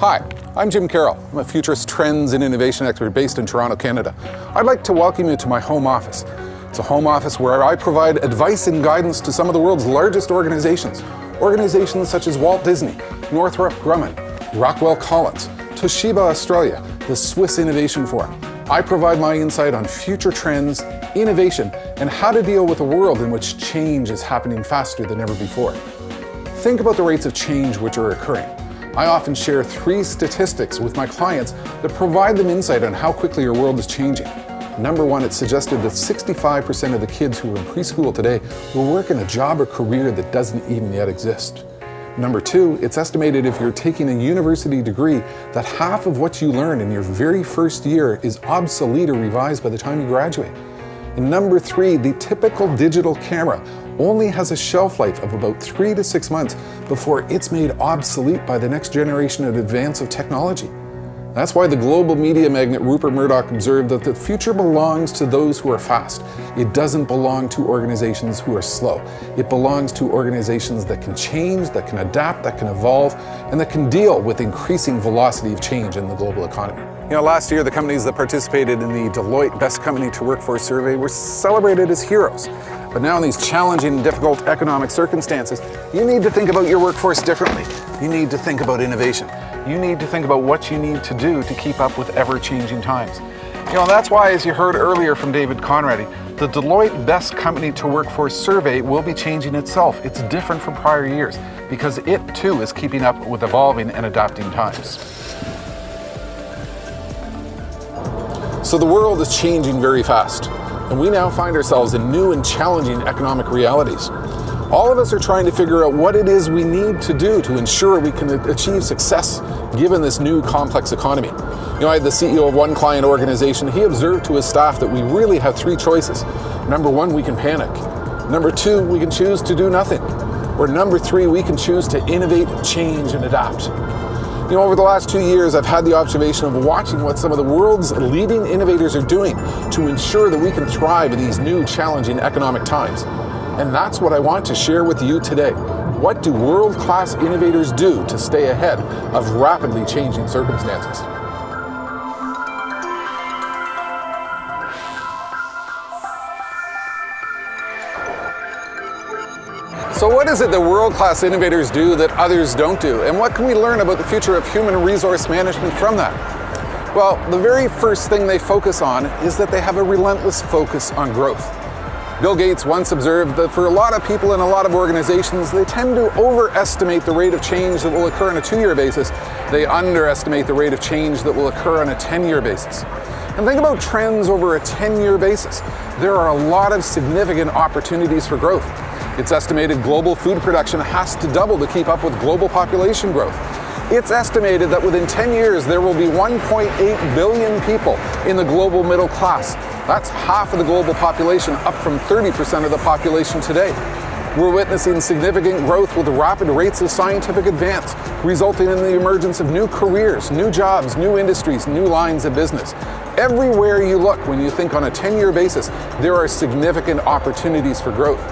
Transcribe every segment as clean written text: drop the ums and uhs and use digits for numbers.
Hi, I'm Jim Carroll. I'm a futurist trends and innovation expert based in Toronto, Canada. I'd like to welcome you to my home office. It's a home office where I provide advice and guidance to some of the world's largest organizations. Organizations such as Walt Disney, Northrop Grumman, Rockwell Collins, Toshiba Australia, the Swiss Innovation Forum. I provide my insight on future trends, innovation, and how to deal with a world in which change is happening faster than ever before. Think about the rates of change which are occurring. I often share 3 statistics with my clients that provide them insight on how quickly your world is changing. Number 1, it's suggested that 65% of the kids who are in preschool today will work in a job or career that doesn't even yet exist. Number 2, it's estimated if you're taking a university degree that half of what you learn in your very first year is obsolete or revised by the time you graduate. And number 3, the typical digital camera only has a shelf life of about 3 to 6 months before it's made obsolete by the next generation of advance of technology. That's why the global media magnate Rupert Murdoch observed that the future belongs to those who are fast. It doesn't belong to organizations who are slow. It belongs to organizations that can change, that can adapt, that can evolve, and that can deal with increasing velocity of change in the global economy. Last year, the companies that participated in the Deloitte Best Company to Work For survey were celebrated as heroes. But now in these challenging and difficult economic circumstances, you need to think about your workforce differently. You need to think about innovation. You need to think about what you need to do to keep up with ever-changing times. That's why, as you heard earlier from David Conradi, the Deloitte Best Company to Work For survey will be changing itself. It's different from prior years because it too is keeping up with evolving and adapting times. So the world is changing very fast, and we now find ourselves in new and challenging economic realities. All of us are trying to figure out what it is we need to do to ensure we can achieve success given this new complex economy. I had the CEO of one client organization. He observed to his staff that we really have 3 choices. Number 1, we can panic. Number 2, we can choose to do nothing. Or number 3, we can choose to innovate, change, and adapt. Over the last 2 years, I've had the observation of watching what some of the world's leading innovators are doing to ensure that we can thrive in these new, challenging economic times. And that's what I want to share with you today. What do world-class innovators do to stay ahead of rapidly changing circumstances? So what is it that world-class innovators do that others don't do? And what can we learn about the future of human resource management from that? Well, the very first thing they focus on is that they have a relentless focus on growth. Bill Gates once observed that for a lot of people in a lot of organizations, they tend to overestimate the rate of change that will occur on a 2-year basis. They underestimate the rate of change that will occur on a 10-year basis. And think about trends over a 10-year basis. There are a lot of significant opportunities for growth. It's estimated global food production has to double to keep up with global population growth. It's estimated that within 10 years, there will be 1.8 billion people in the global middle class. That's half of the global population, up from 30% of the population today. We're witnessing significant growth with rapid rates of scientific advance, resulting in the emergence of new careers, new jobs, new industries, new lines of business. Everywhere you look, when you think on a 10-year basis, there are significant opportunities for growth.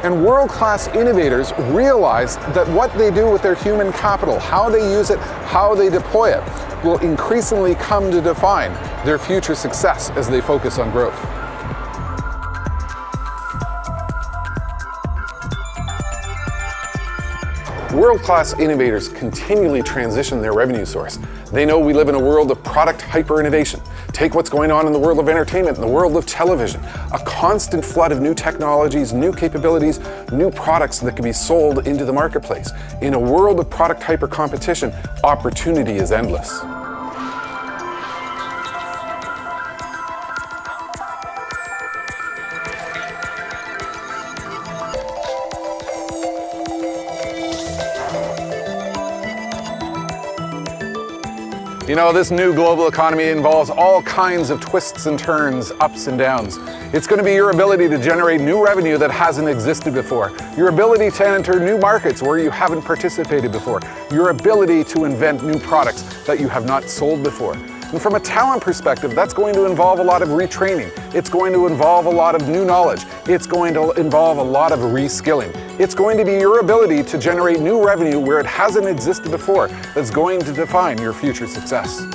And world-class innovators realize that what they do with their human capital, how they use it, how they deploy it, will increasingly come to define their future success as they focus on growth. World-class innovators continually transition their revenue source. They know we live in a world of product hyper-innovation. Take what's going on in the world of entertainment, in the world of television. A constant flood of new technologies, new capabilities, new products that can be sold into the marketplace. In a world of product hyper-competition, opportunity is endless. This new global economy involves all kinds of twists and turns, ups and downs. It's going to be your ability to generate new revenue that hasn't existed before, your ability to enter new markets where you haven't participated before, your ability to invent new products that you have not sold before. And from a talent perspective, that's going to involve a lot of retraining. It's going to involve a lot of new knowledge. It's going to involve a lot of reskilling. It's going to be your ability to generate new revenue where it hasn't existed before that's going to define your future success.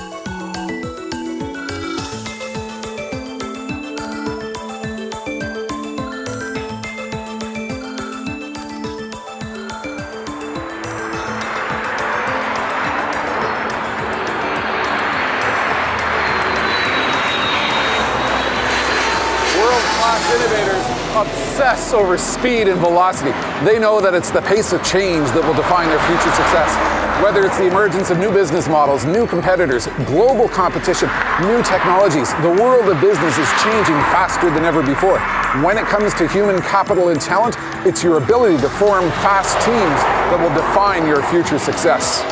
World-class innovators obsess over speed and velocity. They know that it's the pace of change that will define their future success. Whether it's the emergence of new business models, new competitors, global competition, new technologies, the world of business is changing faster than ever before. When it comes to human capital and talent, it's your ability to form fast teams that will define your future success.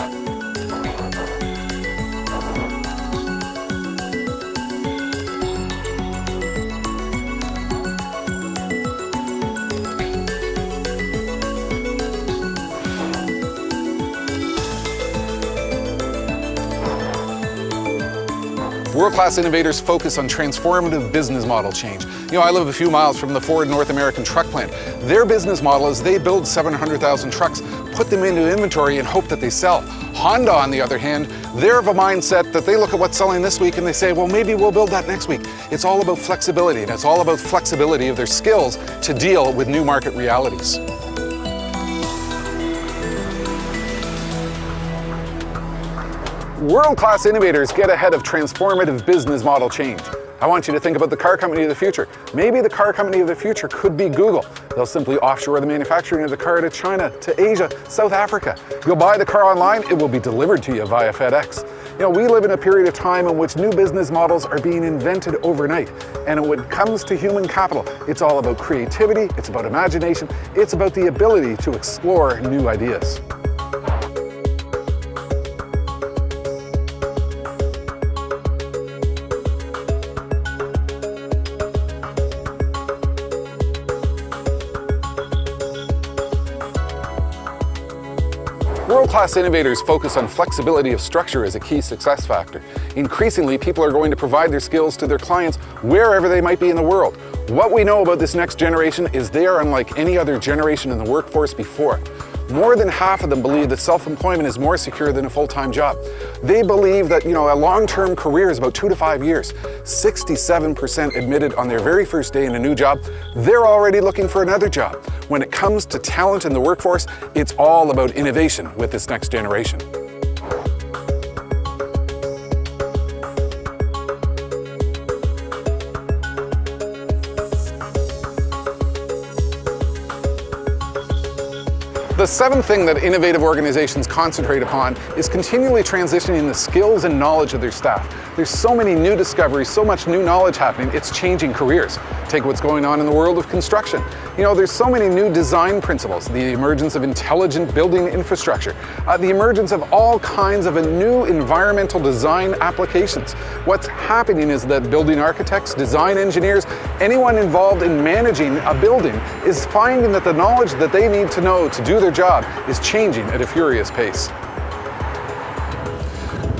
World-class innovators focus on transformative business model change. I live a few miles from the Ford North American truck plant. Their business model is they build 700,000 trucks, put them into inventory and hope that they sell. Honda, on the other hand, they're of a mindset that they look at what's selling this week and they say, well, maybe we'll build that next week. It's all about flexibility, and it's all about flexibility of their skills to deal with new market realities. World-class innovators get ahead of transformative business model change. I want you to think about the car company of the future. Maybe the car company of the future could be Google. They'll simply offshore the manufacturing of the car to China, to Asia, South Africa. You'll buy the car online, it will be delivered to you via FedEx. We live in a period of time in which new business models are being invented overnight. And when it comes to human capital, it's all about creativity, it's about imagination, it's about the ability to explore new ideas. World-class innovators focus on flexibility of structure as a key success factor. Increasingly, people are going to provide their skills to their clients wherever they might be in the world. What we know about this next generation is they are unlike any other generation in the workforce before. More than half of them believe that self-employment is more secure than a full-time job. They believe that, a long-term career is about 2 to 5 years. 67% admitted on their very first day in a new job, they're already looking for another job. When it comes to talent in the workforce, it's all about innovation with this next generation. The seventh thing that innovative organizations concentrate upon is continually transitioning the skills and knowledge of their staff. There's so many new discoveries, so much new knowledge happening, it's changing careers. Take what's going on in the world of construction. There's so many new design principles, the emergence of intelligent building infrastructure, the emergence of all kinds of new environmental design applications. What's happening is that building architects, design engineers, anyone involved in managing a building is finding that the knowledge that they need to know to do their job is changing at a furious pace.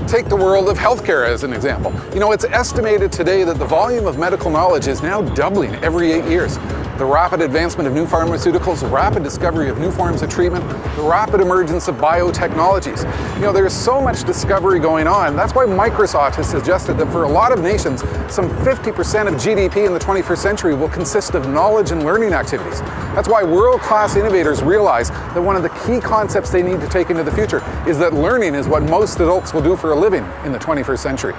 Take the world of healthcare as an example. It's estimated today that the volume of medical knowledge is now doubling every 8 years. The rapid advancement of new pharmaceuticals, the rapid discovery of new forms of treatment, the rapid emergence of biotechnologies. There's so much discovery going on. That's why Microsoft has suggested that for a lot of nations, some 50% of GDP in the 21st century will consist of knowledge and learning activities. That's why world-class innovators realize that one of the key concepts they need to take into the future is that learning is what most adults will do for a living in the 21st century.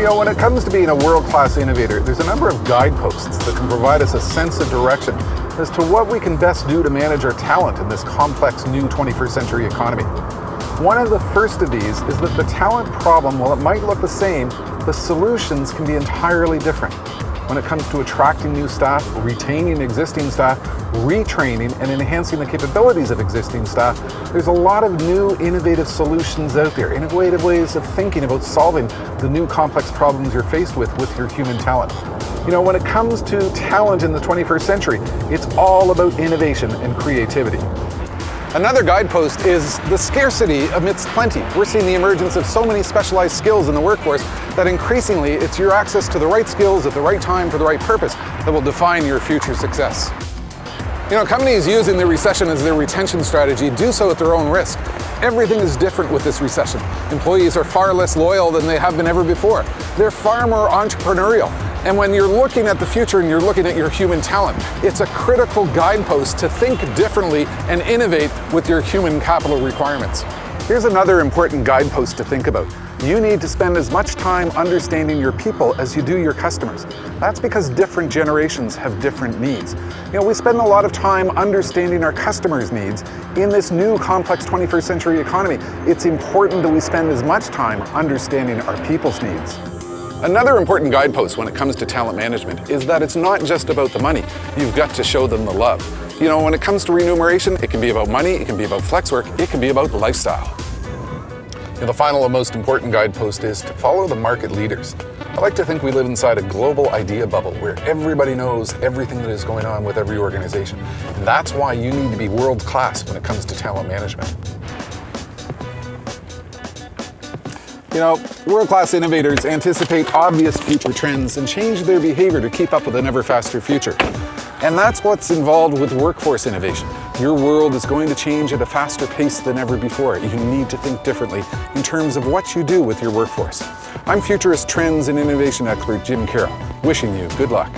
When it comes to being a world-class innovator, there's a number of guideposts that can provide us a sense of direction as to what we can best do to manage our talent in this complex new 21st century economy. One of the first of these is that the talent problem, while it might look the same, the solutions can be entirely different. when it comes to attracting new staff, retaining existing staff, retraining and enhancing the capabilities of existing staff. There's a lot of new innovative solutions out there, innovative ways of thinking about solving the new complex problems you're faced with your human talent. You know, when it comes to talent in the 21st century, it's all about innovation and creativity. Another guidepost is the scarcity amidst plenty. We're seeing the emergence of so many specialized skills in the workforce that increasingly it's your access to the right skills at the right time for the right purpose that will define your future success. You know, companies using the recession as their retention strategy do so at their own risk. Everything is different with this recession. Employees are far less loyal than they have been ever before. They're far more entrepreneurial. And when you're looking at the future and you're looking at your human talent, it's a critical guidepost to think differently and innovate with your human capital requirements. Here's another important guidepost to think about. You need to spend as much time understanding your people as you do your customers. That's because different generations have different needs. You know, we spend a lot of time understanding our customers' needs. In this new complex 21st century economy, it's important that we spend as much time understanding our people's needs. Another important guidepost when it comes to talent management is that it's not just about the money. You've got to show them the love. You know, when it comes to remuneration, it can be about money, it can be about flex work, it can be about lifestyle. You know, the final and most important guidepost is to follow the market leaders. I like to think we live inside a global idea bubble where everybody knows everything that is going on with every organization. And that's why you need to be world class when it comes to talent management. You know, world-class innovators anticipate obvious future trends and change their behavior to keep up with an ever faster future. And that's what's involved with workforce innovation. Your world is going to change at a faster pace than ever before. You need to think differently in terms of what you do with your workforce. I'm futurist trends and innovation expert Jim Carroll, wishing you good luck.